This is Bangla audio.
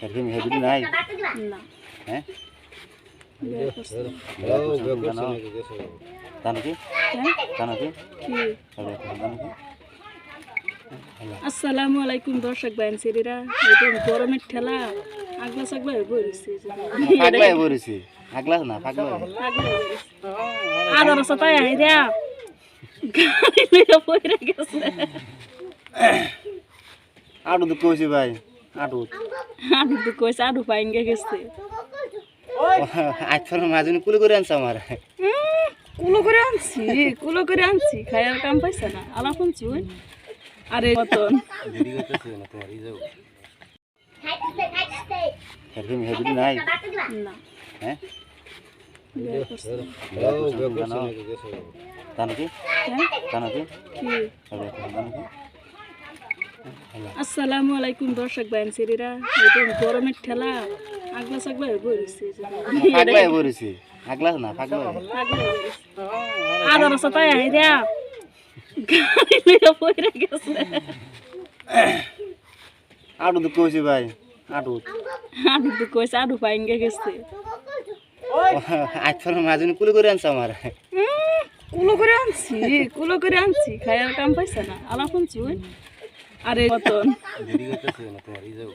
এরকম হেবিট নাই না হ্যাঁ বিয়ে করছে। তা নাকি হ্যাঁ তা নাকি কি তা নাকি আসসালামু আলাইকুম দর্শক বাইন সেরিরা এই গরমের ঠেলা আগলা সাগলা হয়ে বইছে পাগলা হয়ে পড়েছি আগলা না পাগলা আদার সাথে আই রে গাড়ি লইয়া পড়ে গেছে আটু তো কইছি ভাই আটু আডু তো কইছে আডু পাইঙ্গে গেছে আজকাল মাজুনি কুলি করে আনছে আমার কুলো করে আনছি খায়ার কাম পাইছে না আলা শুনছি ওই আরে মতন দেরি করতেছে না তোমার এই যাও এরকম হেবিট নাই না হ্যাঁ বিয়ে করছে। তা নাকি হ্যাঁ তা নাকি কি তা নাকি আসসালামু আলাইকুম দর্শক বাইন সেরিরা এই গরমের ঠেলা আগলা সাগলা হয়ে বইছে পাগলা হয়ে পড়েছি আগলা না পাগলা আদার সাথে আই রে গাড়ি লইয়া পড়ে গেছে আটু তো কইছি ভাই আটু আডু তো কইছে আডু পাইঙ্গে গেছে আজকাল মাজুনি কুলি করে আনছে আমার কুলো করে আনছি খায়ার কাম পাইছে না আলা শুনছি ওই আরে মতন দেরি করতেছে না তোমার এই যাও